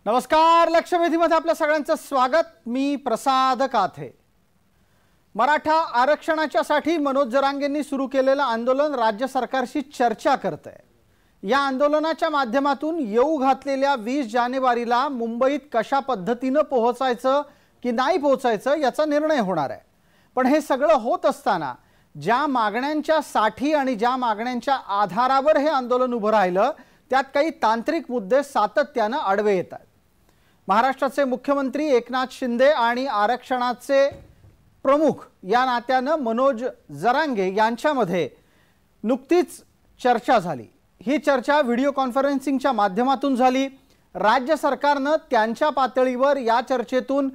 नमस्कार, लक्षवेधीमध्ये आपल्या सगळ्यांचं स्वागत। मी प्रसाद काथे। मराठा आरक्षणाच्यासाठी मनोज जरांगेंनी सुरू केलेलं आंदोलन राज्य सरकारशी चर्चा करत आहे। या आंदोलनाच्या माध्यमातून येऊ घातलेल्या 20 जानेवारीला मुंबईत कशा पद्धतीने पोहोचायचं की नाही पोहोचायचं याचा निर्णय होणार आहे। पण हे सगळं होत असताना ज्या मागण्यांच्या साठी आणि ज्या मागण्यांच्या आधारावर हे आंदोलन उभं राहिलं त्यात काही तांत्रिक मुद्दे सातत्याने आडवे येतात। महाराष्ट्राचे मुख्यमंत्री एकनाथ शिंदे आणि आरक्षणाचे प्रमुख या नात्याने मनोज जरांगे यांच्यामध्ये नुकतीच चर्चा झाली। ही चर्चा व्हिडिओ कॉन्फरन्सिंगच्या माध्यमातून झाली। राज्य सरकारने त्यांच्या पातळीवर या चर्चेतून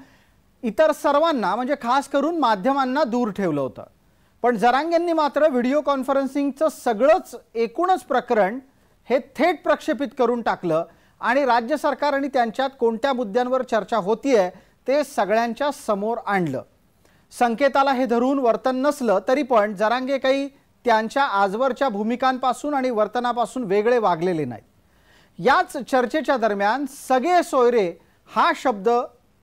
इतर सर्वांना म्हणजे खास करून माध्यमांना दूर ठेवलं होतं। पण जरांगेंनी मात्र व्हिडिओ कॉन्फरन्सिंगचं सगळंच एकूणच प्रकरण हे थेट प्रक्षेपित करून टाकलं आणि राज्य सरकार आणि त्यांच्यात कोणत्या मुद्द्यांवर चर्चा होतीये ते सगळ्यांच्या समोर आणलं। संकेताला हे धरून वर्तन नसलं तरी पण जरांगे काही त्यांच्या आजवरच्या भूमिकांपासून आणि वर्तनापासून वेगळे वागलेले नाहीत। याच चर्चेच्या दरम्यान सगळे सोयरे हा शब्द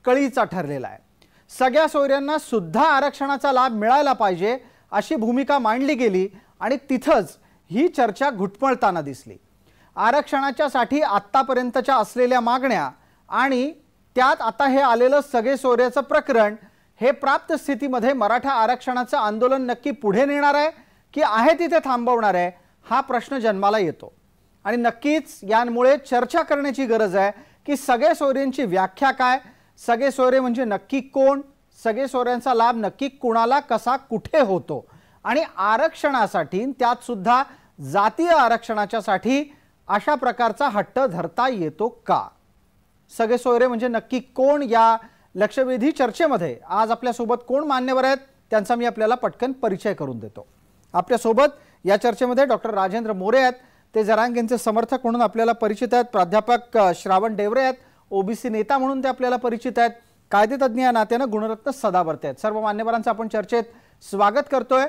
कळीचा ठरलेला आहे। सगळ्या सोयऱ्यांना सुद्धा आरक्षणाचा लाभ मिळायला पाहिजे अशी भूमिका मांडली गेली आणि तिथंच ही चर्चा घुटमळताना दिसली। आरक्षणाच्यासाठी आत्तापर्यंतच्या असलेल्या मागण्या आणि त्यात आता हे आलेलं सगळे सोयऱ्याचं प्रकरण हे प्राप्त स्थितीमध्ये मराठा आरक्षणाचं आंदोलन नक्की पुढे नेणार आहे की आहे तिथे थांबवणार आहे हा प्रश्न जन्माला येतो। आणि नक्कीच यामुळे चर्चा करण्याची गरज आहे की सगळे सोयऱ्यांची व्याख्या काय, सगळे सोयरे म्हणजे नक्की कोण, सगळे सोयऱ्यांचा लाभ नक्की कुणाला कसा कुठे होतो आणि आरक्षणासाठी त्यात सुद्धा जातीय आरक्षणाच्यासाठी अशा प्रकारचा हट्ट धरता येतो का। सगळे सोयरे म्हणजे नक्की कोण या लक्षवेधी चर्चेमध्ये आज आपल्या सोबत कोण मान्यवर आहेत त्यांचा मी आपल्याला पटकन परिचय करून देतो। आपल्या सोबत या चर्चेमध्ये डॉक्टर राजेंद्र मोरे आहेत, ते जरांगेंचे समर्थक म्हणून आपल्याला परिचित आहेत। प्राध्यापक श्रावण डेवरे आहेत, ओबीसी नेता म्हणून ते आपल्याला परिचित आहेत। कायदेतज्ञ या नात्याने गुणरत्न सदावर्ते आहेत। सर्व मान्यवरांचं आपण चर्चेत स्वागत करतोय।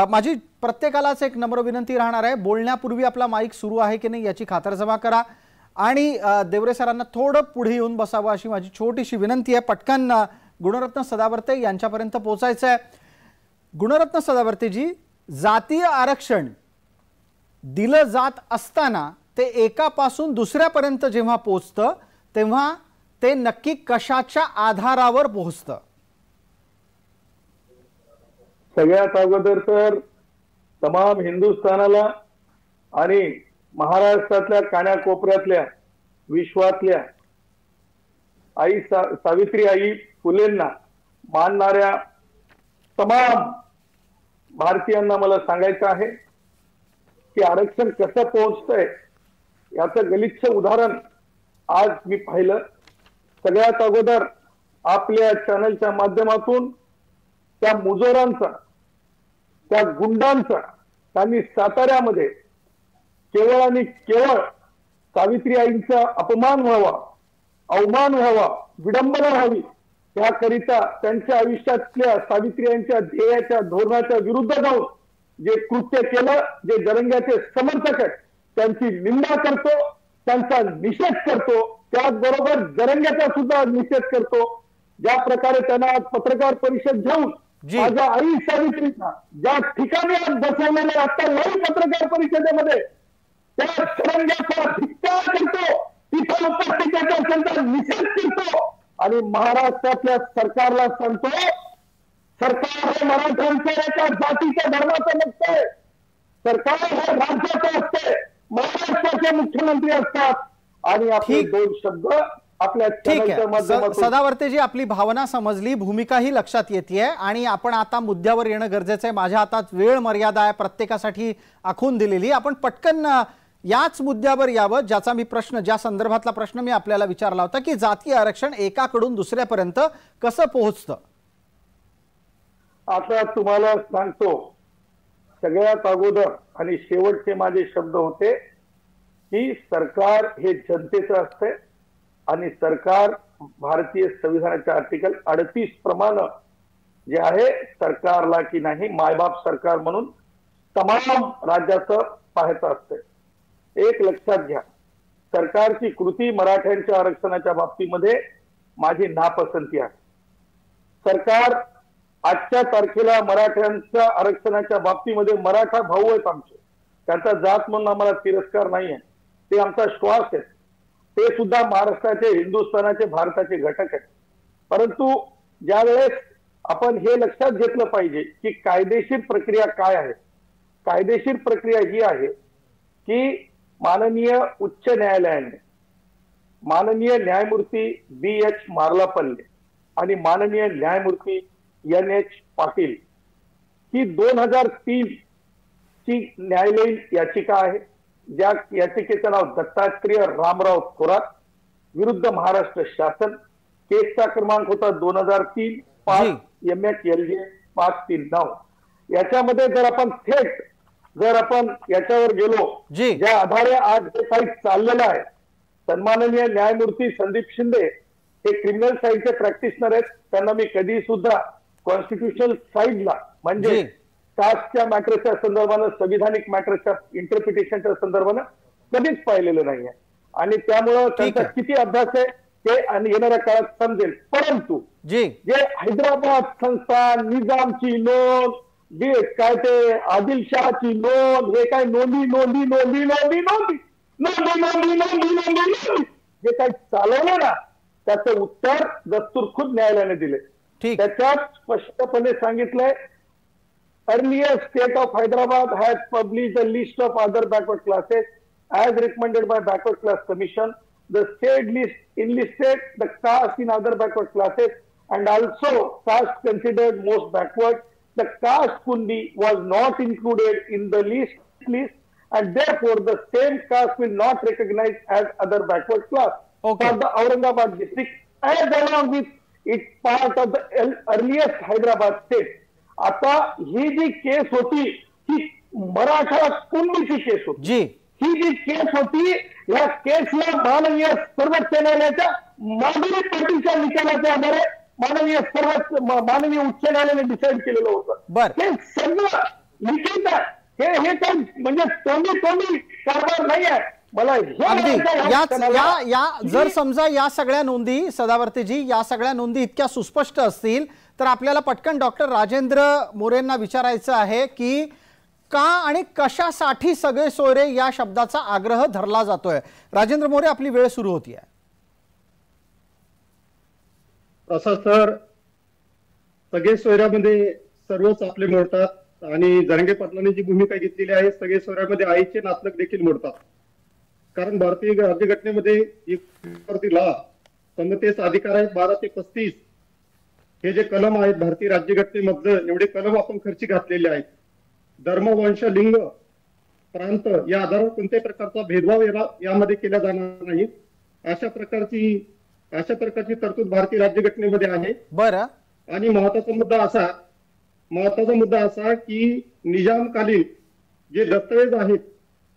माझी प्रत्येकालाच एक नम्र विनंती राहणार आहे, बोलण्यापूर्वी आपला माईक सुरू आहे की नाही याची खातरजमा करा आणि देवरे सरांना थोडं पुढे येऊन बसावं अशी माझी छोटीशी विनंती आहे। पटकन गुणरत्न सदावर्ते यांच्यापर्यंत पोहोचायचं आहे। गुणरत्न सदावर्तेजी, जातीय आरक्षण दिलं जात असताना ते एकापासून दुसऱ्यापर्यंत जेव्हा पोहोचतं तेव्हा ते नक्की कशाच्या आधारावर पोहोचतं? सगळ्यात अगोदर तर तमाम हिंदुस्थानाला आणि महाराष्ट्रातल्या कानाकोपऱ्यातल्या विश्वातल्या आई सावित्री आई फुलेंना मानणाऱ्या तमाम भारतीयांना मला सांगायचं आहे की आरक्षण कसं पोहोचतंय याचं गलिच्छ उदाहरण आज मी पाहिलं। सगळ्यात अगोदर आपल्या चॅनलच्या माध्यमातून त्या मुजोरांचा, त्या गुंडांचा त्यांनी साताऱ्यामध्ये केवळ आणि केवळ सावित्री आईंचा अपमान व्हावा, अवमान व्हावा, विडंबना व्हावी याकरिता त्यांच्या आयुष्यातल्या सावित्री आईंच्या ध्येयाच्या धोरणाच्या विरुद्ध जाऊन जे कृत्य केलं, जे जरांगेचे समर्थक आहेत त्यांची निंदा करतो, त्यांचा निषेध करतो, त्याचबरोबर जरांगेचा सुद्धा निषेध करतो। ज्या प्रकारे त्यांना आज पत्रकार परिषद घेऊन माझ्या आई सावित्रीचा ज्या ठिकाणी आज बसवलेलं आता नाही पत्रकार परिषदेमध्ये त्या जरांगेचा धिक्कार करतो, तिथं उपस्थितीचा त्यांचा निषेध करतो आणि महाराष्ट्रातल्या सरकारला सांगतो सरकार हे मराठ्यांच्या एका जातीच्या धर्माचं नसतंय, सरकार हे राज्याचं असते, महाराष्ट्राचे मुख्यमंत्री असतात आणि आपले दोन शब्द आपल्या चॅनलच्या माध्यमातून। सदावर्तेजी, आपली भावना समजली, भूमिका ही लक्षात येते आणि आपण आता मुद्द्यावर येणं गरजेचं आहे। माझ्या हातात वेळ मर्यादा आहे प्रत्येकासाठी आखून दिलेली। आपण पटकन याच मुद्द्यावर यावं ज्याचा मी प्रश्न, ज्या संदर्भातला प्रश्न मी आपल्याला विचारला होता की जातीय आरक्षण एकाकडून दुसऱ्यापर्यंत कसं पोहोचतं। आता तुम्हाला सांगतो, सगळ्यात अगोदर आणि शेवटचे माझे शब्द होते की सरकार हे जनतेचं असते आणि सरकार भारतीय संविधानाच्या आर्टिकल 38 प्रमाणे जे आहे सरकारला की नाही मायबाप सरकार म्हणून तमाम राज्याचं पाहायचं असते। एक लक्षात घ्या, सरकारची कृती मराठ्यांच्या आरक्षणाच्या बाबतीमध्ये माझी नापसंती आहे. सरकार आजच्या तारखेला मराठ्यांच्या आरक्षणाच्या बाबतीमध्ये मराठा भाऊ आहेत आमचे, त्यांचा जात म्हणून आम्हाला तिरस्कार नाही आहे, ते आमचा श्वास आहे, ते सुद्धा महाराष्ट्राचे, हिंदुस्थानाचे, भारताचे घटक आहेत. परंतु ज्या वेळेस आपण हे लक्षात घेतलं पाहिजे की कायदेशीर प्रक्रिया काय आहे. कायदेशीर प्रक्रिया ही आहे की माननीय उच्च न्यायालयाने माननीय न्यायमूर्ती B.H. मार्लापल्ले आणि माननीय न्यायमूर्ती N.H. पाटील ही 2003 ची न्यायालयीन याचिका आहे, ज्या याचिकेचं नाव दत्तात्रेय रामराव थोरात विरुद्ध महाराष्ट्र शासन, केसचा क्रमांक होता 2003-5 MHLJ 539. याच्यामध्ये जर आपण याच्यावर गेलो, ज्या आधारे आज हे काही चाललेलं आहे, सन्माननीय न्यायमूर्ती संदीप शिंदे हे क्रिमिनल साईडचे प्रॅक्टिशनर आहेत, त्यांना मी कधी सुद्धा कॉन्स्टिट्युशनल साईडला म्हणजे कास्टच्या मॅटरच्या संदर्भानं, संविधानिक मॅटरच्या इंटरप्रिटेशनच्या संदर्भानं कधीच पाहिलेलं नाहीये आणि त्यामुळं त्यांचा किती अभ्यास आहे ते येणाऱ्या काळात समजेल. परंतु जे हैदराबाद संस्थान, निजामची नोंद, जे काय ते आदिलशहाची नोंद, हे काय नोंदी जे काही चालवलं ना, त्याचं उत्तर दस्तूर खुद न्यायालयाने दिले. त्याच्यात स्पष्टपणे सांगितलंय, earlier state of Hyderabad has published a list of other backward classes as recommended by Backward Class Commission. The state list enlisted the caste in other backward classes and also caste considered most backward. The caste Kundi was not included in the list and therefore the same caste will not recognized as other backward class for the Aurangabad district as along with its part of the earliest Hyderabad state. आता ही जी केस होती ही मराठा कुणबीची केस होती. ही जी केस होती, या केसला माननीय सर्वोच्च न्यायालयाच्या माधुरी पाटीलच्या निकालाच्या आधारे माननीय उच्च न्यायालयाने डिसाईड केलेलं होतं. हे सगळं लिखित आहे, हे काही म्हणजे तोंडी कारभार नाही आहे. जर समजा या सगळ्या नोंदी, सदावर्तीजी, या सगळ्या नोंदी इतक्या सुस्पष्ट असतील तर आपल्याला पटकन डॉक्टर राजेंद्र मोरेंना विचारायचं आहे की का आणि कशासाठी सगळे सोयरे या शब्दाचा आग्रह धरला जातोय. राजेंद्र मोरे, आपली वेळ सुरू होतीये. असं सर, सगळे सोयऱ्यामध्ये सर्वच आपले मोडतात आणि जरांगे पाटलांनी जी भूमिका घेतलेली आहे, सगळे सोयऱ्यामध्ये आईचे नातलग देखील मोडतात. कारण भारतीय राज्यघटनेमध्ये ला समतेचा अधिकार आहे 12 ते 35 हे जे कलम आहेत भारतीय राज्यघटनेमधलं, एवढे कलम आपण खर्ची घातलेले आहेत. धर्म, वंश, लिंग, प्रांत या आधारावर कोणत्याही प्रकारचा भेदभाव यामध्ये केला जाणार नाही, अशा प्रकारची तरतूद भारतीय राज्यघटनेमध्ये आहे. बरं. आणि महत्वाचा मुद्दा असा की निजामकालीन जे दस्तऐवज आहेत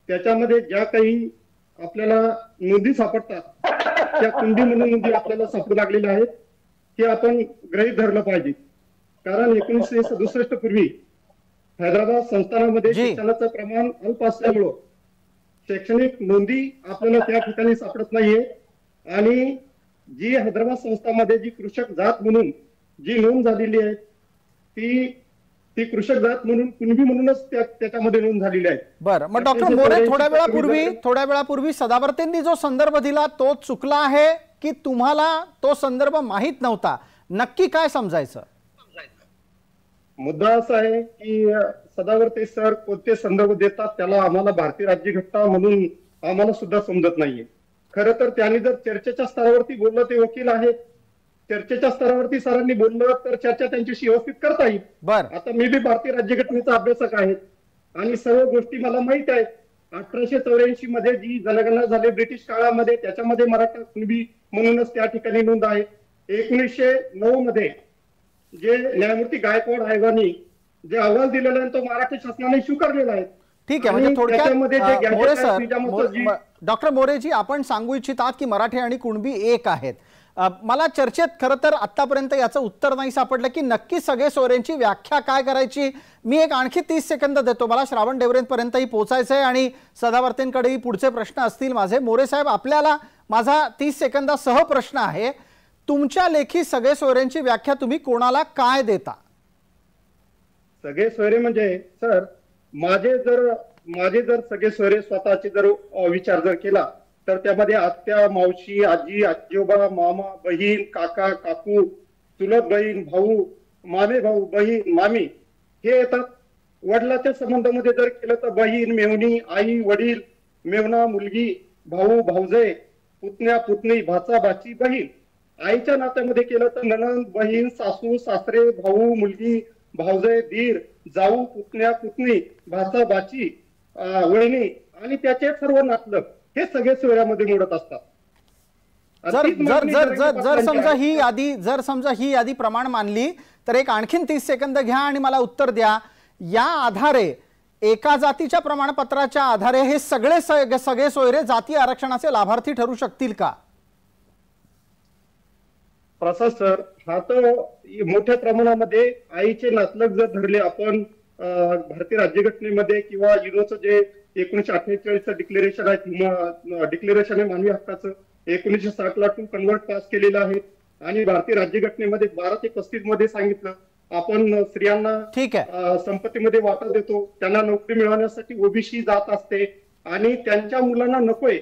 त्याच्यामध्ये ज्या काही आपल्याला नोंदी सापडतात, त्या कुंडी म्हणून नोंदी आपल्याला सापडू लागलेल्या आहेत, हे आपण गृहीत धरलं पाहिजे. कारण 1967 पूर्वी हैदराबाद संस्थानामध्ये शिक्षणाचं प्रमाण अल्प असल्यामुळं शैक्षणिक नोंदी आपल्याला त्या ठिकाणी सापडत नाहीये. आणि जी हैदराबाद संस्थामध्ये जी कृषक जात म्हणून जी नोंद झालेली आहे ती कृषक जात म्हणून कुणबी म्हणूनच त्याच्यामध्ये नोंद झालेली आहे. बरं, मग डॉक्टर मोरे, थोड्या वेळापूर्वी सदावर्तेंनी जो संदर्भ दिला तो चुकला आहे की तुम्हाला तो संदर्भ माहित नव्हता? नक्की काय समजायचं? मुद्दा असा आहे की सदावर्ते सर कोणते संदर्भ देतात त्याला आम्हाला भारतीय राज्यघटना म्हणून आम्हाला सुद्धा समजत नाहीये. खरं तर त्यांनी जर चर्चेच्या स्तरावरती बोललं, ते वकील आहेत, चर्चेच्या स्तरावरती सरांनी बोललं तर चर्चा त्यांच्याशी व्यवस्थित करता येईल. आता मी बी भारतीय राज्यघटनेचा अभ्यासक आहे आणि सर्व गोष्टी मला माहित आहेत. 1884 मध्ये जी जनगणना झाली ब्रिटिश काळामध्ये, त्याच्यामध्ये मराठा कुणबी म्हणूनच त्या ठिकाणी नोंद आहे. 1909 मध्ये जे न्यायमूर्ती गायकवाड आयोगाने जे अहवाल दिलेला आहे तो मराठी शासनाने स्वीकारलेला आहे. ठीक आहे, म्हणजे थोडक्यात डॉक्टर मोरेजी, आपण सांगू इच्छितात की मराठी आणि कुणबी एक आहेत. मला चर्चेत खरं तर आतापर्यंत याचं उत्तर नाही सापडलं की नक्की सगळे सोयऱ्यांची व्याख्या काय करायची. मी एक आणखी 30 सेकंद देतो, मला श्रावण डेवरेंपर्यंतही पोहोचायचं आहे आणि सदावर्तेंकडेही पुढचे प्रश्न असतील माझे. मोरे साहेब, आपल्याला माझा 30 सेकंदासह प्रश्न आहे. तुमच्या लेखी सगळे सोयऱ्यांची व्याख्या तुम्ही कोणाला काय देता? सगळे सोयरे म्हणजे सर, माझे जर सगळे सोयरे स्वतःचे जर विचार जर केला तर त्यामध्ये आत्या, मावशी, आजी, आजोबा, मामा, बहीण, काका, काकू, चुलत बहीण, भाऊ, मामे भाऊ, बहीण, मामी हे येतात. वडिलाच्या संबंधामध्ये जर केलं तर बहीण, मेवणी, आई, वडील, मेवणा, मुलगी, भाऊ, भाऊजय, पुतण्या, पुतणी, भाचा, भाची, बहीण. आईच्या नात्यामध्ये केलं तर नणंद, बहीण, सासू, सासरे, भाऊ, मुलगी, भाऊजय, दीर, जाऊ, पुतण्या, पुतणी, भाचा, भाची, वहिनी आणि त्याचे सर्व नातलग हे सगळे सोयऱ्यामध्ये मोडत असतात. जर समजा ही यादी प्रमाण मानली तर एक आणखीन 30 सेकंद घ्या आणि मला उत्तर द्या. या आधारे एका जातीच्या प्रमाणपत्राच्या आधारे हे सगळे सोयरे जाती आरक्षणाचे लाभार्थी ठरू शकतील का? प्रसाद सर, हा तर मोठ्या प्रमाणामध्ये आईचे नातलग जर धरले आपण भारतीय राज्यघटनेमध्ये किंवा युनोचं जे 1948 डिक्लेरेशन आहे, डिक्लेरेशन आहे मानवी हक्काचं, 1960 टू कन्वर्ट पास केलेलं आहे आणि भारतीय राज्यघटनेमध्ये 12 ते 35 मध्ये सांगितलं आपण स्त्रियांना संपत्तीमध्ये वाटा देतो, त्यांना नोकरी मिळवण्यासाठी ओबीसी जात असते आणि त्यांच्या मुलांना नकोय.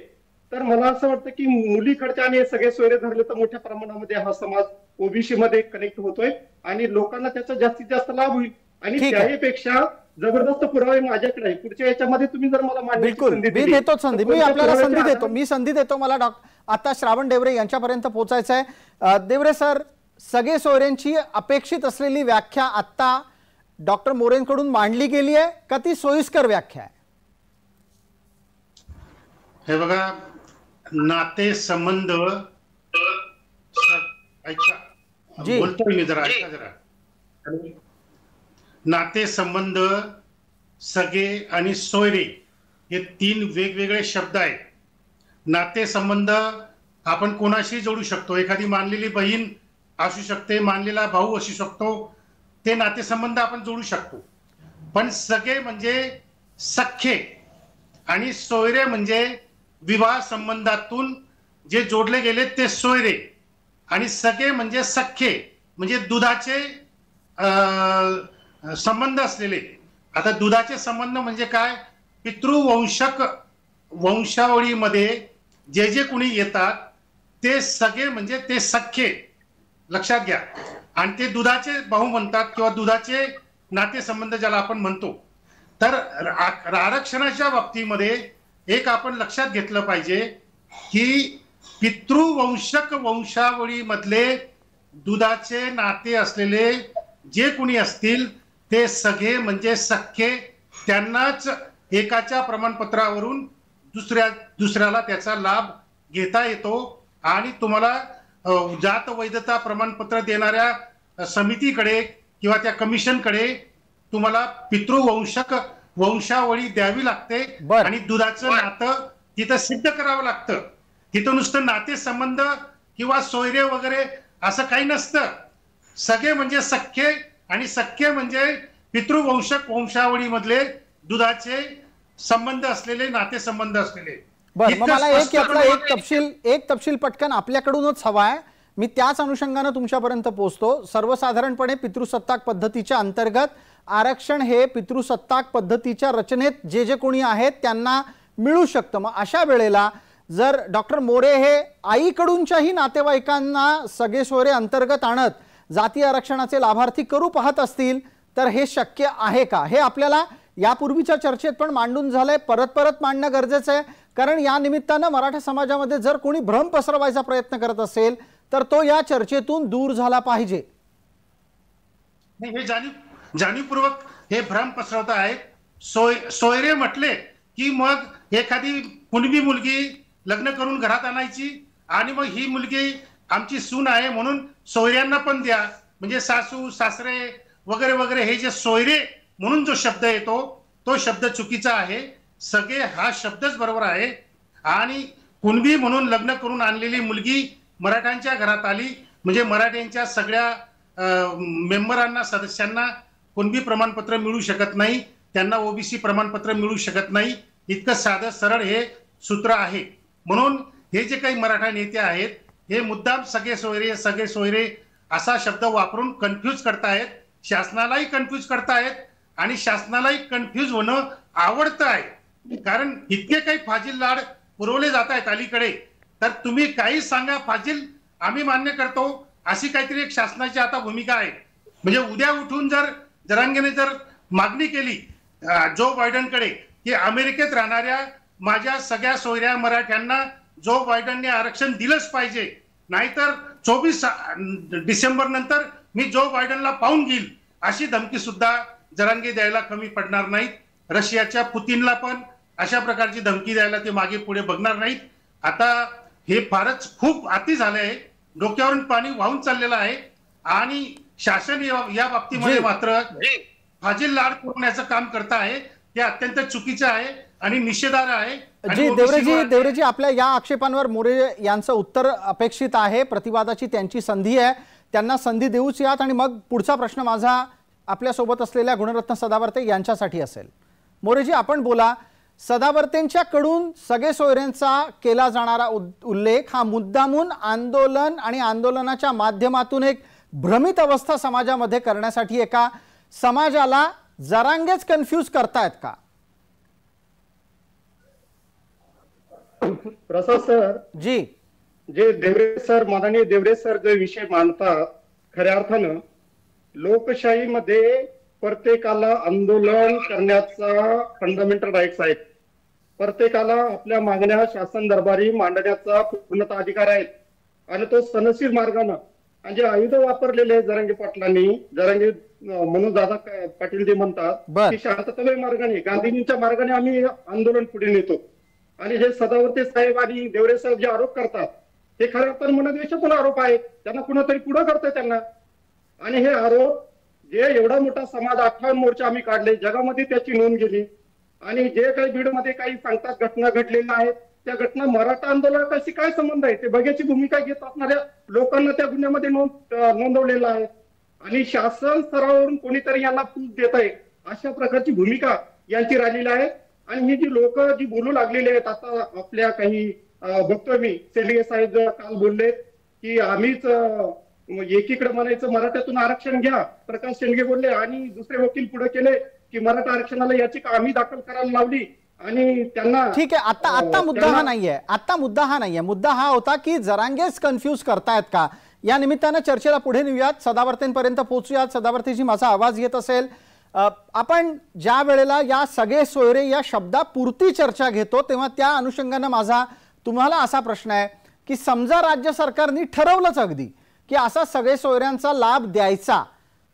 तर मला असं वाटतं की मुलीकडच्या आणि सगळे सोयरे धरले तर मोठ्या प्रमाणामध्ये हा समाज ओबीसी मध्ये कनेक्ट होतोय आणि लोकांना त्याचा जास्तीत जास्त लाभ होईल. आणि त्याहीपेक्षा जबरदस्त पुरावे माझ्याकडे आहे. पुढच्या याच्यामध्ये तुम्ही जर मला संधी देतो. मला आता श्रावण डेवरे यांच्यापर्यंत पोहोचायचं आहे. डेवरे सर, सगळे सोयऱ्यांची अपेक्षित असलेली व्याख्या आता डॉक्टर मोरेंकडून मांडली गेली आहे का ती सोयीस्कर व्याख्या आहे? हे बघा, नाते संबंध बोलतोय मी, जरा ऐका जरा. नाते संबंध, सगळे आणि सोयरे हे 3 वेगवेगळे शब्द आहेत. नाते संबंध आपण कोणाशी जोडू शकतो, एखादी मानलेली बहीण असू शकते, मानलेला भाऊ असू शकतो, ते नातेसंबंध आपण जोडू शकतो. पण सगळे म्हणजे सख्खे आणि सोयरे म्हणजे विवाह संबंधातून जे जोडले गेले ते सोयरे आणि सगळे म्हणजे सख्खे म्हणजे दुधाचे संबंध असलेले. आता दुधाचे संबंध म्हणजे काय? पितृवंशक वंशावळीमध्ये जे जे कोणी येतात ते सगळे म्हणजे ते सख्खे, लक्षात घ्या. आणि ते दुधाचे भाऊ म्हणतात किंवा दुधाचे नातेसंबंध ज्याला आपण म्हणतो. तर आरक्षणाच्या बाबतीमध्ये एक आपण लक्षात घेतलं पाहिजे की पितृवंशक वंशावळीमधले दुधाचे नाते असलेले जे कोणी असतील ते सगळे म्हणजे सख्खे, त्यांनाच एकाच्या प्रमाणपत्रावरून दुसऱ्याला त्याचा लाभ घेता येतो. आणि तुम्हाला जात वैधता प्रमाणपत्र देणाऱ्या समितीकडे किंवा त्या कमिशनकडे तुम्हाला पितृवंशक वंशावळी द्यावी लागते आणि दुधाचं नातं तिथं सिद्ध करावं लागतं. तिथं नुसतं नाते संबंध किंवा सोयरे वगैरे असं काही नसतं. सगळे म्हणजे सख्खे आणि सख्खे म्हणजे पितृवंशक वंशावळीमधले दुधाचे संबंध असलेले, नाते संबंध असलेले. बरं, मग मला एक तपशील पटकन आपल्याकडूनच हवा आहे. मी त्याच अनुषंगाने तुमच्यापर्यंत पोहोचतो. सर्वसाधारणपणे पितृसत्ताक पद्धतीच्या अंतर्गत आरक्षण हे पितृसत्ताक पद्धतीच्या रचनेत जे जे कोणी आहेत त्यांना मिळू शकतं. मग अशा वेळेला जर डॉक्टर मोरे हे आईकडूनच्याही नातेवाईकांना सगळे सोयरे अंतर्गत आणत जाती आरक्षणाचे लाभार्थी करू पाहत असतील तर हे शक्य आहे का? हे आपल्याला यापूर्वीच्या चर्चेत पण मांडून झालंय, परत मांडणं गरजेचं आहे. कारण या निमित्तानं मराठा समाजामध्ये जर कोणी भ्रम पसरवायचा प्रयत्न करत असेल तर तो या चर्चेतून दूर झाला पाहिजे. हे जाणीवपूर्वक हे भ्रम पसरवत आहेत. सोयरे म्हटले की मग एखादी कुणबी मुलगी लग्न करून घरात आणायची आणि मग ही मुलगी आमची सून आहे म्हणून सोयऱ्यांना पण द्या, म्हणजे सासू सासरे वगैरे वगैरे हे जे सोयरे म्हणून जो शब्द येतो तो शब्द चुकीचा आहे. सगळे हा शब्दच बरोबर आहे. आणि कुणबी म्हणून लग्न करून आणलेली मुलगी मराठ्यांच्या घरात आली, म्हणजे मराठ्यांच्या सगळ्या मेंबरांना, सदस्यांना कुणबी प्रमाणपत्र मिळू शकत नाही, त्यांना ओबीसी प्रमाणपत्र मिळू शकत नाही. इतकं साधं सरळ हे सूत्र आहे. म्हणून हे जे काही मराठा नेते आहेत हे मुद्दाम सगळे सोयरे असा शब्द वापरून कन्फ्यूज करतायत, शासनालाही कन्फ्यूज करतायत आणि शासनालाही कन्फ्यूज होणं आवडतं आहे. कारण इतके काही फाजील लाड पुरवले जात आहेत अलीकडे, तर तुम्ही काही सांगा, फाजील आम्ही मान्य करतो, अशी काहीतरी एक शासनाची आता भूमिका आहे. म्हणजे उद्या उठून जर जरांगेने जर मागणी केली जो बायडनकडे की अमेरिकेत राहणाऱ्या माझ्या सगळ्या सोयऱ्या मराठ्यांना जो बायडनने आरक्षण दिलंच पाहिजे, नाहीतर 24 डिसेंबर नंतर मी जो बायडनला पाहून घेईल, अशी धमकी सुद्धा जरांगे द्यायला कमी पडणार नाहीत. रशियाच्या पुतीनला पण अशा प्रकारची धमकी द्यायला ते मागे पुढे बघणार नाहीत. आता हे फारच खूप अति झालंय, डोक्यावरून पाणी वाहून चाललेलं आहे आणि शासन या बाबतीमध्ये मात्र फाजील लाड पुरवण्याचं काम करत आहे. ते अत्यंत चुकीचं आहे आणि निषेधार्ह आहे. जी देवरेजी आपल्या या आक्षेपांवर मोरे यांचं उत्तर अपेक्षित आहे. प्रतिवादाची त्यांची संधी आहे, त्यांना संधी देऊच यात. आणि मग पुढचा प्रश्न माझा आपल्यासोबत असलेल्या गुणरत्न सदावर्ते यांच्यासाठी असेल. मोरेजी, आपण बोला. सदावर्तेंच्याकडून सगळे सोयऱ्यांचा केला जाणारा उल्लेख हा मुद्दामून आंदोलन आणि आंदोलनाच्या माध्यमातून एक भ्रमित अवस्था समाजामध्ये करण्यासाठी एका समाजाला जरांगेच कन्फ्यूज करतायत का? प्रसाद सर जी, जे देवरे सर, माननीय देवरे सर जे विषय मांडतात, खऱ्या अर्थानं लोकशाहीमध्ये प्रत्येकाला आंदोलन करण्याचा फंडामेंटल राईट्स आहेत. प्रत्येकाला आपल्या मागण्या शासन दरबारी मांडण्याचा पूर्णतः अधिकार आहे आणि तो सनशील मार्गानं, आणि जे आयुध वापरलेले जरांगे पाटलांनी, जरांगे म्हणून दादा पाटील जे म्हणतात की शांततामय मार्गाने, गांधीजींच्या मार्गाने आम्ही आंदोलन पुढे नेतो. आणि हे सदावर्ते साहेब आणि देवरे साहेब जे आरोप करतात ते खऱ्या अर्थानं मनद्वेषातून आरोप आहेत. त्यांना कुणातरी पुढं करतंय त्यांना. आणि हे आरोप जे एवढा मोठा समाज 58 मोर्चा आम्ही काढले, जगामध्ये त्याची नोंद गेली, आणि जे काही बीडमध्ये काही सांगतात घटना घडलेल्या आहेत, त्या घटना मराठा आंदोलनाशी काय संबंध आहे ते बघायची भूमिका घेत असणाऱ्या लोकांना त्या गुन्ह्यामध्ये नोंदवलेलं आहे. आणि शासन स्तरावरून कोणीतरी यांना फूस देत आहे अशा प्रकारची भूमिका यांची राहिलेली आहे. आणि ही जी लोक जी बोलू लागलेली आहेत, आता आपल्या काही बघतोय मी, शेंडगे साहेब काल बोलले की आम्हीच एकीकडे म्हणायचं मराठ्यातून आरक्षण घ्या, प्रकाश शेंडगे बोलले, आणि दुसरे वकील पुढे केले की मराठा आरक्षणाला याचिका आम्ही दाखल करायला लावली आणि त्यांना. ठीक आहे, आता मुद्दा हा नाहीये, मुद्दा हा होता की जरांगेच कन्फ्यूज करतायत का. या निमित्तानं चर्चेला पुढे नेऊयात, सदावर्तेंपर्यंत पोहोचूयात. सदावर्तेजी, माझा आवाज येत असेल? आपण ज्या वेळेला या सगळे सोयरे या शब्दापुरती चर्चा घेतो तेव्हा त्या अनुषंगानं माझा तुम्हाला असा प्रश्न आहे की समजा राज्य सरकारने ठरवलंच अगदी की असा सगळे सोयऱ्यांचा लाभ द्यायचा,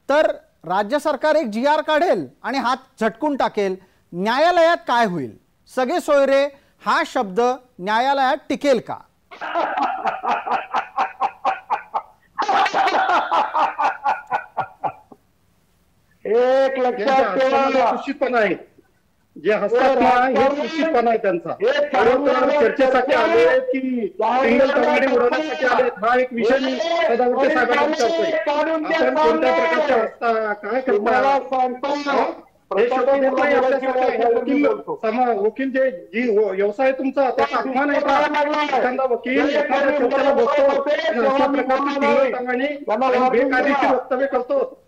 तर राज्य सरकार एक GR काढेल आणि हात झटकून टाकेल. न्यायालयात काय होईल? सगळे सोयरे हा शब्द न्यायालयात टिकेल का? एक लक्षात ठेवा, सुशिक्षितपणा आहे, जे हसतात ना हे सुशिक्षितपणा आहे त्यांचा. चर्चेसाठी आले की सिंगल कमांडी उडवण्यासाठी आले, हा एक विषय मी सदावर्ते साहेबांना करतोय. आपण कोणत्या प्रकारचे हसता, काय करता, वकील जे जी व्यवसाय तुमचा त्याचा अपमान आहे का? एखादा वकील एखाद्या चर्चेला बसतो अशा प्रकारची बेकायदेशीर वक्तव्य करतो.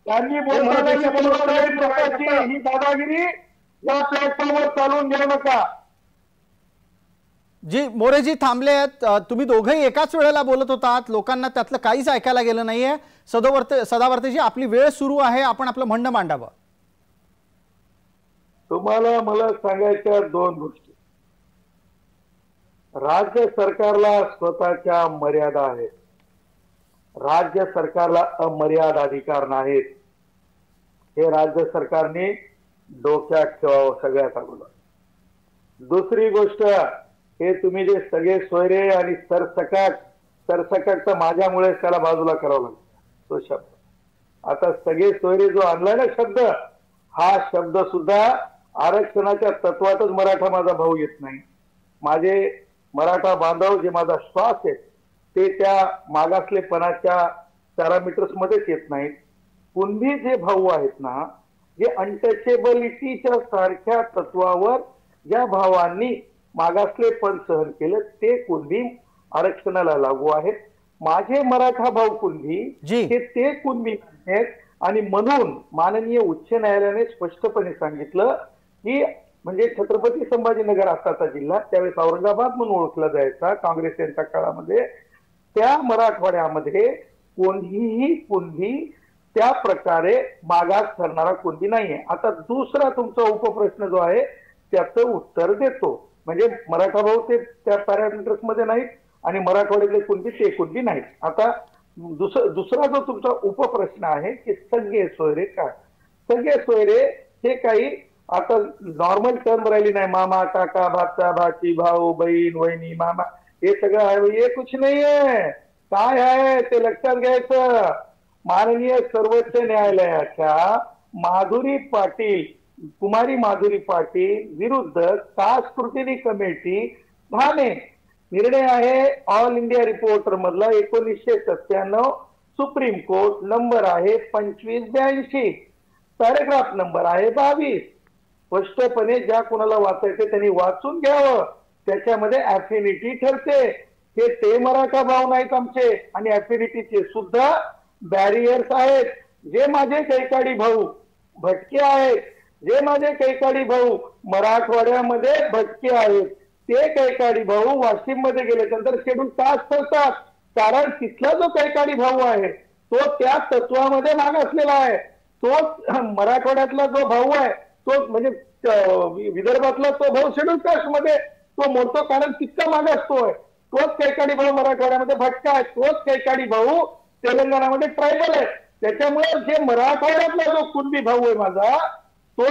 त्यांनी ही दादागिरी या प्लॅटफॉर्मवर चालून घेऊ नका. जी, मोरेजी थांबले आहेत. तुम्ही दोघंही एकाच वेळेला बोलत होतात, लोकांना त्यातलं काहीच ऐकायला गेलं नाहीये. सदावर्तेजी, आपली वेळ सुरू आहे, आपण आपलं म्हणणं मांडावं. तुम्हाला मला सांगायच्या दोन गोष्टी. राज्य सरकारला स्वतःच्या मर्यादा आहेत, राज्य सरकारला अमर्याद अधिकार नाहीत. हे राज्य सरकारने डोक्यात ठेवावं सगळ्यात अगोदर. दुसरी गोष्ट, हे तुम्ही जे सगळे सोयरे आणि सरसकट तर माझ्यामुळे त्याला बाजूला करावं लागतं तो शब्द. आता सगळे सोयरे जो आणलाय ना शब्द, हा शब्द सुद्धा आरक्षणाच्या तत्वातच मराठा माझा भाऊ येत नाही. माझे मराठा बांधव जे माझा श्वास आहे ते त्या मागासलेपणाच्या पॅरामीटर्स मध्येच येत नाहीत. कुणबी जे भाऊ आहेत ना, जे अनटचेबिलिटीच्या सारख्या तत्वावर ज्या भावांनी मागासलेपण सहन केलं ते कुणबी आरक्षणाला लागू आहेत. माझे मराठा भाऊ कुणबी हे ते कुणबी आहेत आणि म्हणून माननीय उच्च न्यायालयाने स्पष्टपणे सांगितलं की म्हणजे छत्रपती संभाजीनगर आताचा जिल्हा त्यावेळेस औरंगाबाद म्हणून ओळखला जायचा काँग्रेस यांच्या काळामध्ये, त्या मराठवाड्यामध्ये कोणीही कुणबी त्या प्रकारे मागास ठरणारा कुणबी नाहीये. आता दुसरा तुमचा उपप्रश्न जो आहे त्याचं उत्तर देतो. म्हणजे मराठा भाऊ ते त्या पॅरामीटर्स मध्ये नाहीत आणि मराठवाड्यातले कुणबी ते कुणबी नाहीत. आता दुसरा जो तुमचा उपप्रश्न आहे की सगळे सोयरे काय, सगळे सोयरे हे काही आता नॉर्मल टर्म राहिली नाही. मामा, काका, भाचा, भाची, भाऊ, बहीण, वहिनी, मामा, हे सगळं आहे. हे कुछ नाही आहे. काय आहे ते लक्षात घ्यायचं. माननीय सर्वोच्च न्यायालयाच्या माधुरी पाटील, कुमारी माधुरी पाटील विरुद्ध कास्ट स्क्रुटिनी कमिटी ठाणे निर्णय आहे ऑल इंडिया रिपोर्टर मधला 1997, सुप्रीम कोर्ट, नंबर आहे 2582, पॅरेग्राफ नंबर आहे 22. स्पष्टपणे ज्या कोणाला वाचायचे त्यांनी वाचून घ्यावं. त्याच्यामध्ये ऍफिनिटी ठरते. हे ते मराठा भाव नाहीत आमचे आणि ऍफिनिटीचे सुद्धा बॅरियर्स आहेत. जे माझे कैकाडी भाऊ भटके आहेत, जे माझे कैकाडी भाऊ मराठवाड्यामध्ये भटके आहेत, ते कैकाडी भाऊ वाशिम मध्ये गेल्यानंतर शेड्यूल कास्ट ठरतात. कारण तिथला जो कैकाडी भाऊ आहे तो त्या तत्वामध्ये मागासलेला आहे. तो मराठवाड्यातला जो भाऊ आहे तो म्हणजे विदर्भातला तो भाऊ शेड्यूल कास्ट मध्ये तो मोडतो कारण तितका मागासतोय. तोच कैकाडी भाऊ मराठवाड्यामध्ये भटका आहे, तोच कैकाडी भाऊ तेलंगणामध्ये ट्रायबल आहे. त्याच्यामुळे जे मराठवाड्यातला जो कुणबी भाऊ आहे माझा, तो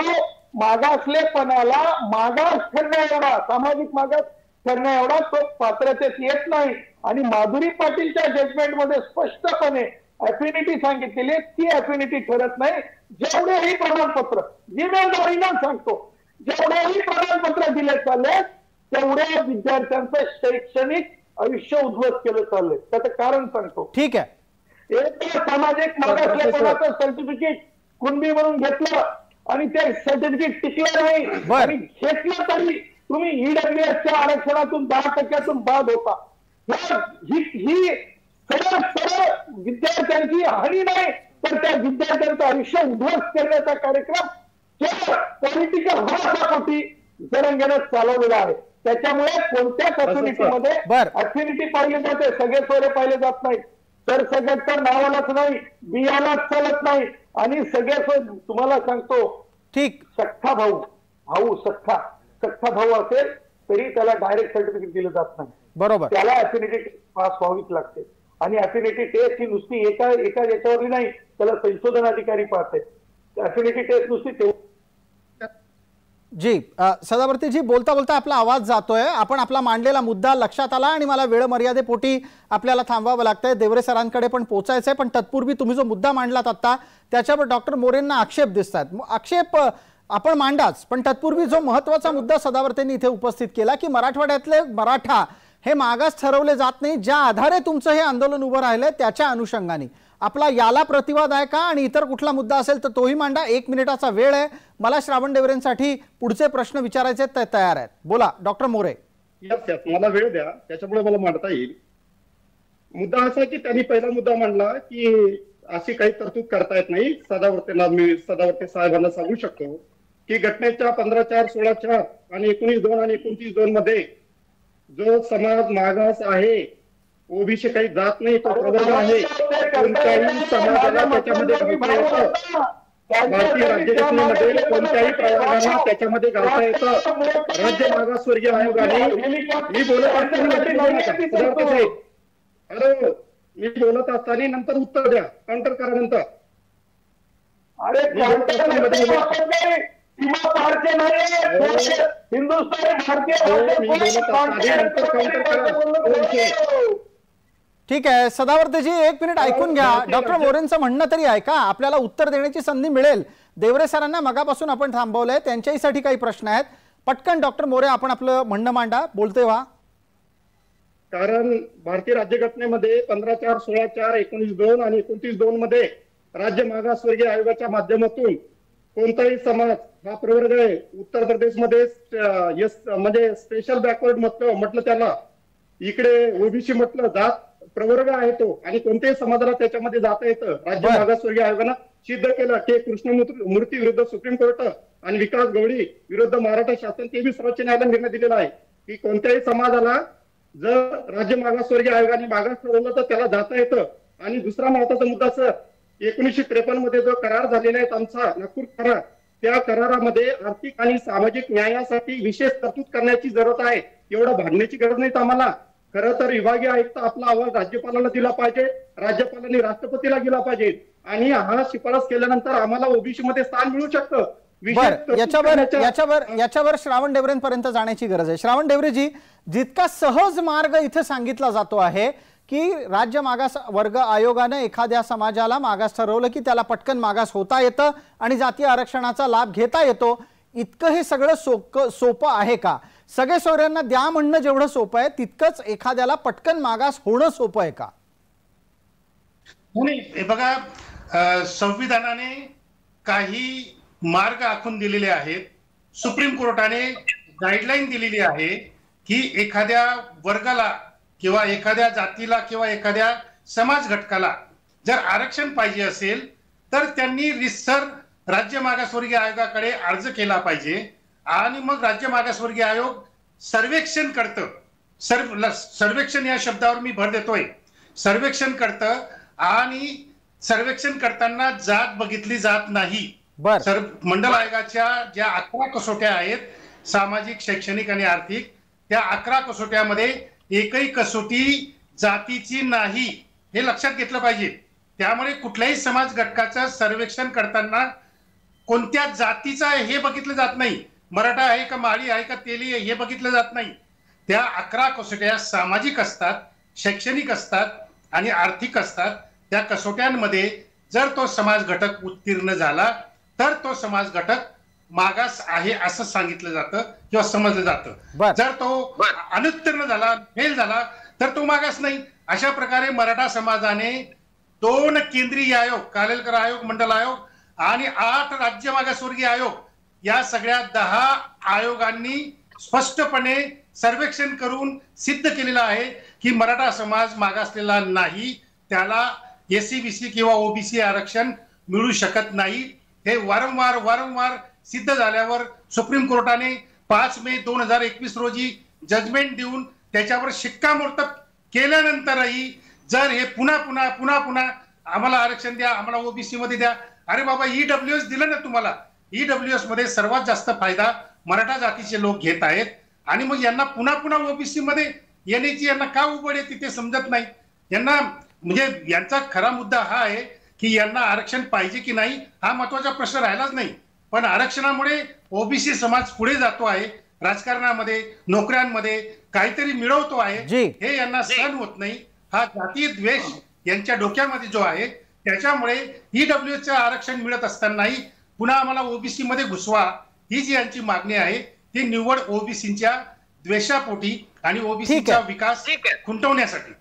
मागासलेपणाला मागास ठरण्या एवढा, सामाजिक मागास ठरण्या एवढा तो पात्रतेत येत नाही. आणि माधुरी पाटीलच्या जजमेंटमध्ये स्पष्टपणे ऍफिनिटी सांगितलेली आहे, ती ऍफिनिटी ठरत नाही. जेवढेही प्रमाणपत्र, जिम्मेदारीनं सांगतो, जेवढेही प्रमाणपत्र दिले चालले तेवढ्या विद्यार्थ्यांचं शैक्षणिक आयुष्य उद्ध्वस्त केलं चाललंय. त्याचं कारण सांगतो. ठीक आहे. एक सामाजिक मागासलेपणाचं सर्टिफिकेट कुणबी म्हणून घेतलं आणि ते सर्टिफिकेट टिकलं नाही आणि घेतलं तरी तुम्ही ईडब्ल्यूएसच्या आरक्षणातून 10% बाद होता. ही सरळ विद्यार्थ्यांची हानी नाही तर त्या विद्यार्थ्यांचं आयुष्य उद्ध्वस्त करण्याचा कार्यक्रम पॉलिटिकल हवासापोटी जरंगेनं चालवलेला आहे. त्याच्यामुळे कोणत्याच ऍफिनिटीमध्ये ऍफिनिटी पाहिली जाते, सगळे सोयरे पाहिले जात नाही. तर सगळ्यात तर नावालाच नाही, बियालाच चालत नाही. आणि सगळे तुम्हाला सांगतो, ठीक, सख्खा भाऊ असेल तरी त्याला डायरेक्ट सर्टिफिकेट दिलं जात नाही. बरोबर, त्याला ऍफिनिटी पास व्हावीच लागते. आणि ऍफिनिटी टेस्ट ही नुसती एका याच्यावरली नाही, त्याला संशोधन अधिकारी पाहते. ऍफिनिटी टेस्ट नुसती जी सदावर्ती जी, बोलता बोलता आपला आवाज जातोय. आपण आपला मांडलेला मुद्दा लक्षात आला आणि मला वेळ मर्यादेपोटी आपल्याला थांबवावं लागतंय. देवरे सरांकडे पण पोहोचायचंय, पण तत्पूर्वी तुम्ही जो मुद्दा मांडलात आता त्याच्यावर डॉक्टर मोरेंना आक्षेप दिसतात. आक्षेप आपण मांडाच, पण तत्पूर्वी जो महत्वाचा मुद्दा सदावर्तेंनी इथे उपस्थित केला की मराठवाड्यातले मराठा हे मागास ठरवले जात नाही, ज्या आधारे तुमचं हे आंदोलन उभं राहिलंय त्याच्या अनुषंगाने आपला याला प्रतिवाद आहे का आणि इतर कुठला मुद्दा असेल तर तोही मांडा. 1 मिनिटाचा वेळ आहे. मला श्रावण देवरेंसाठी पुढचे प्रश्न विचारायचे ते तयार आहेत. बोला डॉक्टर मोरे. मला वेळ द्या, त्याच्यामुळे मला मांडता येईल. मुद्दा असा की त्यांनी पहिला मुद्दा मांडला की अशी काही तरतूद करता येत नाही. सदावर्ते साहेबांना सांगू शकतो की घटनेच्या 15/4/16 आणि 19/2 आणि 29/2 मध्ये जो समाज मागास आहे, ओबीसी काही जात नाही, तो प्रवर्ग आहे, कोणत्याही समाजाला त्याच्यामध्ये घालता येतं. भारतीय राज्यघटनेमध्ये कोणत्याही प्रवर्गाला त्याच्यामध्ये घालता येतं. राज्य मागासवर्गीय आयोगाने मी बोलत असताना नंतर उत्तर द्या, काउंटर करा नंतर. ठीक आहे सदावर्तेजी, 1 मिनिट ऐकून घ्या. डॉक्टर मोरेंचं म्हणणं तरी ऐका, आपल्याला उत्तर देण्याची संधी मिळेल. देवरे सरांना मगापासून आपण थांबवलंय, त्यांच्याहीसाठी काही प्रश्न आहेत. पटकन डॉक्टर मोरे आपण आपलं म्हणणं मांडा, बोलते व्हा. कारण भारतीय राज्यघटनेमध्ये 15/4, 16/4, 19/2 आणि 29/2 मध्ये राज्य मागासवर्गीय आयोगाच्या माध्यमातून कोणताही समाज हा प्रवर्ग आहे. उत्तर प्रदेशमध्ये म्हणजे स्पेशल बॅकवर्ड म्हटलं त्याला, इकडे ओबीसी म्हटलं, जात प्रवर्ग आहे तो, आणि कोणत्याही समाजाला त्याच्यामध्ये जाता येतं. राज्य मागासवर्गीय आयोगानं सिद्ध केलं. के कृष्णमूर्ती विरुद्ध सुप्रीम कोर्ट आणि विकास गवळी विरुद्ध मराठा शासन, ते बी सर्वोच्च न्यायालयाने निर्णय दिलेला आहे की कोणत्याही समाजाला जर राज्य मागासवर्गीय आयोगाने मागास ठरवलं तर त्याला जाता येतं. आणि दुसरा महत्वाचा मुद्दा सर, 1953 मध्ये जो करार झालेला आहे आमचा नागपूर करार, त्या करारामध्ये आर्थिक आणि सामाजिक न्यायासाठी विशेष तरतूद करण्याची जरूरत आहे. एवढं भांडण्याची गरज नाही आम्हाला. खरं तर विभागीय आयुक्त आपला अहवाल राज्यपालाला दिला पाहिजे, राज्यपालांनी राष्ट्रपतीला दिला पाहिजे, आणि हा शिफारस केल्यानंतर आम्हाला ओबीसी मध्ये स्थान मिळू शकतं. याच्यावर श्रावण डेवरेंपर्यंत जाण्याची गरज आहे. श्रावण डेवरेजी, जितका सहज मार्ग इथे सांगितला जातो आहे की राज्य मागास वर्ग आयोगाने एखाद्या समाजाला मागास ठरवलं की त्याला पटकन मागास होता येतं आणि जातीय आरक्षणाचा लाभ घेता येतो, इतकं हे सगळं सोपं आहे का? सगळे सोयऱ्यांना द्या म्हणणं जेवढं सोपं आहे तितकंच एखाद्याला पटकन मागास होणं सोपं आहे का? हे बघा, संविधानाने काही मार्ग आखून दिलेले आहेत. सुप्रीम कोर्टाने गाईडलाईन दिलेली आहे की एखाद्या वर्गाला किंवा एखाद्या जातीला किंवा एखाद्या समाज घटकाला जर आरक्षण पाहिजे असेल तर त्यांनी रितसर राज्य मागासवर्गीय आयोगाकडे अर्ज केला पाहिजे, आणि मग राज्य मागासवर्गीय आयोग सर्वेक्षण करतं. सर्वेक्षण या शब्दावर मी भर देतोय. सर्वेक्षण करतं, आणि सर्वेक्षण करताना जात बघितली जात नाही. मंडल आयोगाच्या ज्या 11 कसोट्या आहेत, सामाजिक, शैक्षणिक आणि आर्थिक, त्या 11 कसोट्यामध्ये एकही कसोटी जातीची नाही, हे लक्षात घेतलं पाहिजे. त्यामुळे कुठल्याही समाज घटकाचं सर्वेक्षण करताना कोणत्या जातीचा आहे हे बघितलं जात नाही. मराठा आहे का, माळी आहे का, तेली आहे हे बघितलं जात नाही. त्या 11 कसोट्या सामाजिक असतात, शैक्षणिक असतात आणि आर्थिक असतात. त्या कसोट्यांमध्ये जर तो समाज घटक उत्तीर्ण झाला तर तो समाज घटक मागास आहे असं सांगितलं जातं किंवा समजलं जातं. जर तो अनुत्तीर्ण झाला, फेल झाला, तर तो मागास नाही. अशा प्रकारे मराठा समाजाने 2 केंद्रीय आयोग, कालेलकर आयोग, मंडल आयोग आणि 8 राज्य मागासवर्गीय आयोग, या सगळ्या 10 आयोगांनी स्पष्टपणे सर्वेक्षण करून सिद्ध केलेलं आहे की मराठा समाज मागासलेला नाही, त्याला एससी-बीसी किंवा ओबीसी आरक्षण मिळू शकत नाही. हे वारंवार सिद्ध झाल्यावर सुप्रीम कोर्टाने 5 मे 2021 रोजी जजमेंट देऊन त्याच्यावर शिक्कामोर्तब केल्यानंतरही जर हे पुन्हा आम्हाला आरक्षण द्या, आम्हाला ओबीसी मध्ये द्या, अरे बाबा ईडब्ल्यूएस दिलं ना तुम्हाला. ईडब्ल्यूएस मध्ये सर्वात जास्त फायदा मराठा जातीचे लोक घेत आहेत, आणि मग यांना पुन्हा ओबीसी मध्ये येण्याची यांना का उबड येते ते समजत नाही. यांना म्हणजे यांचा खरा मुद्दा हा आहे की यांना आरक्षण पाहिजे की नाही हा महत्वाचा प्रश्न राहिलाच नाही. पण आरक्षणामुळे ओबीसी समाज पुढे जातो आहे, राजकारणामध्ये, नोकऱ्यांमध्ये काहीतरी मिळवतो आहे, हे यांना सहन होत नाही. हा जातीय द्वेष यांच्या डोक्यामध्ये जो आहे, त्याच्यामुळे ईडब्ल्यूएसचं आरक्षण मिळत असतानाही पुन्हा आम्हाला ओबीसी मध्ये घुसवा, ही जी यांची मागणी आहे ती निव्वळ ओबीसीच्या द्वेषापोटी आणि ओबीसीचा विकास खुंटवण्यासाठी.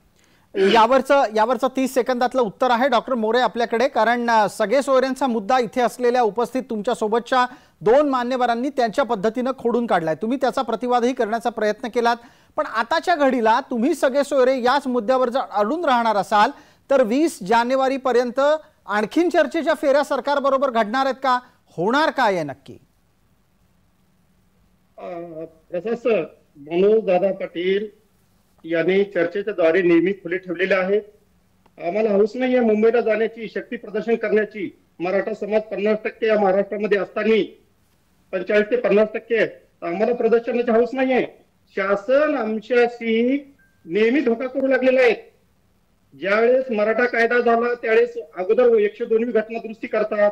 यावरचं 30 सेकंदातलं उत्तर आहे डॉक्टर मोरे आपल्याकडे, कारण सगळे सोयऱ्यांचा मुद्दा इथे असलेल्या उपस्थित तुमच्या सोबतच्या 2 मान्यवरांनी त्यांच्या पद्धतीनं खोडून काढलाय. तुम्ही त्याचा प्रतिवादही करण्याचा प्रयत्न केलात, पण आताच्या घडीला तुम्ही सगळे सोयरे याच मुद्द्यावर जर अडून राहणार असाल तर 20 जानेवारीपर्यंत आणखीन चर्चेच्या फेऱ्या सरकार बरोबर घडणार आहेत का? होणार काय आहे नक्की? सर, मनोज दादा पाटील यांनी चर्चेच्या द्वारे नेहमी खुले ठेवलेले आहे. आम्हाला हौस नाहीये मुंबईला जाण्याची, शक्ती प्रदर्शन करण्याची. मराठा समाज 50% या महाराष्ट्रामध्ये असताना 45 ते 50% आम्हाला प्रदर्शनाची हौस नाहीये. शासन आमच्याशी नेहमी धोका करू लागलेला आहे. ज्यावेळेस मराठा कायदा झाला त्यावेळेस अगोदर 102वी घटना दुरुस्ती करतात,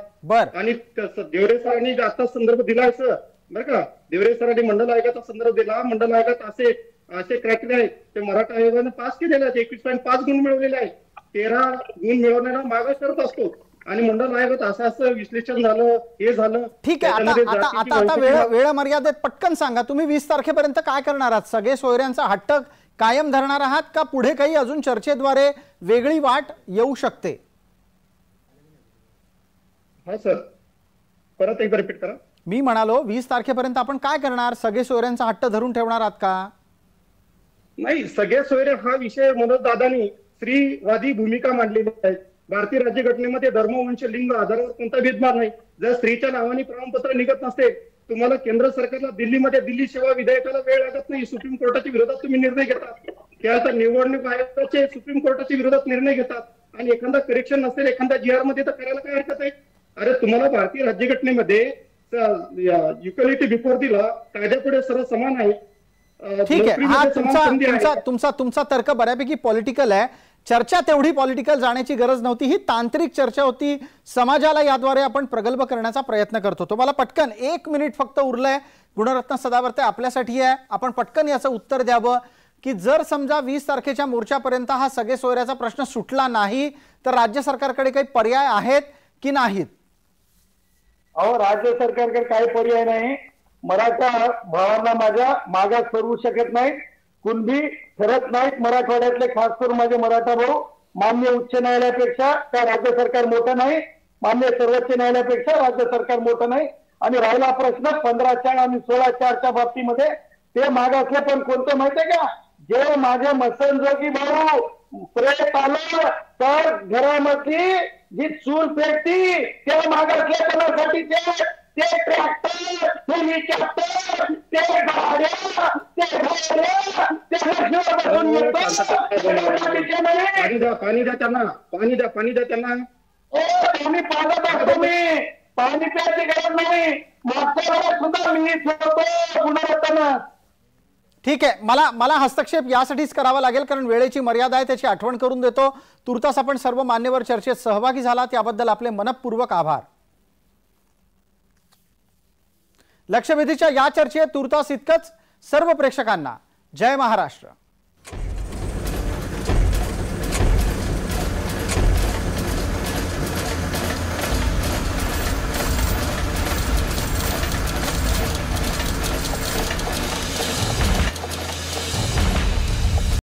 आणि देवरे सरांनी आता संदर्भ दिला सर, बरं का, देवरे सरांनी मंडल आयोगाचा संदर्भ दिला. मंडल आयोगात असे क्रॅकले आहेत ते मराठा आयोगाने पास केलेले आहेत. 21.5 गुण मिळवलेले आहेत. 13 गुण मिळवण्याला मागास करत असतो, आणि मंडल आयोगात असं विश्लेषण झालं, हे झालं. ठीक आहे, आता वेळ मर्यादेत पटकन सांगा, तुम्ही 20 तारखेपर्यंत काय करणार आहात? सगळे सोयऱ्यांचा हट्ट कायम धरणार आहात का पुढे काही अजून चर्चेद्वारे वेगळी वाट येऊ शकते? हा सर, परत एकदा रिपीट करा. मी म्हणालो 20 तारखेपर्यंत आपण काय करणार? सगळे सोयऱ्यांचा हट्ट धरून ठेवणार आहात का? नाही, सगळे सोयरे हा विषय मनोज दादांनी स्त्रीवादी भूमिका मांडलेली आहे. भारतीय राज्यघटनेमध्ये धर्म, वंश, लिंग आधारावर कोणता भेदभाव नाही. जर स्त्रीच्या नावाने प्रमाणपत्र निघत नसते, तुम्हाला केंद्र सरकारला दिल्लीमध्ये दिल्ली सेवा विधेयकाला वेळ लागत नाही. सुप्रीम कोर्टाच्या विरोधात तुम्ही निर्णय घेतात, त्यानंतर निवडणूक आयोगाचे सुप्रीम कोर्टाच्या विरोधात निर्णय घेतात आणि एखादा करेक्शन नसेल एखादा GR मध्ये तर करायला काय हरकत आहे? अरे तुम्हाला भारतीय राज्यघटनेमध्ये इक्वॅलिटी बिफोर द लॉ, कायद्यापुढे सर्व समान आहे. ठीक आहे, हा तुमचा तर्क बऱ्यापैकी पॉलिटिकल आहे. चर्चा तेवढी पॉलिटिकल जाण्याची गरज नव्हती, ही तांत्रिक चर्चा होती. समाजाला याद्वारे आपण प्रगल्भ करण्याचा प्रयत्न करतो. तुम्हाला पटकन 1 मिनिट फक्त उरलंय. गुणरत्न सदावर्ते आपल्यासाठी आहे, आपण पटकन याचं उत्तर द्यावं की जर समजा 20 तारखेच्या मोर्चापर्यंत हा सगळे सोयऱ्याचा प्रश्न सुटला नाही तर राज्य सरकारकडे काही पर्याय आहेत की नाहीत? अहो, राज्य सरकारकडे काही पर्याय नाही. मराठा भावांना माझ्या मागास करू शकत नाहीत, कुणबी ठरत नाहीत. मराठवाड्यातले खास करून माझे मराठा भाऊ मान्य उच्च न्यायालयापेक्षा काय राज्य सरकार मोठं नाही, मान्य सर्वोच्च न्यायालयापेक्षा राज्य सरकार मोठं नाही. आणि राहिला प्रश्न 15/4 आणि 16/4च्या बाबतीमध्ये, ते मागासले पण कोणते माहितीये का? जे माझे मसनजोगी भाऊ प्रेत आलं तर घरामधली जी चूल पेटती त्या मागासल्या कोणासाठी ते ट्रॅक्टर, ते हेलिकॉप्टर, ते गाड्या, ते घोड्या, ते बसून येतो. पाणी द्या त्यांना. पाणी पाजत असतो मी, पाणी प्यायची गरज नाही. मागच्या वेळेस सुद्धा मी होतो गुणरत्न. ठीक आहे, मला हस्तक्षेप यासाठीच करावा लागेल कारण वेळेची मर्यादा आहे, त्याची आठवण करून देतो. तुर्तास आपण सर्व मान्यवर चर्चेत सहभागी झालात, याबद्दल आपले मनपूर्वक आभार. लक्षवेधीच्या या चर्चेत तुर्तास इतकंच. सर्व प्रेक्षकांना जय महाराष्ट्र.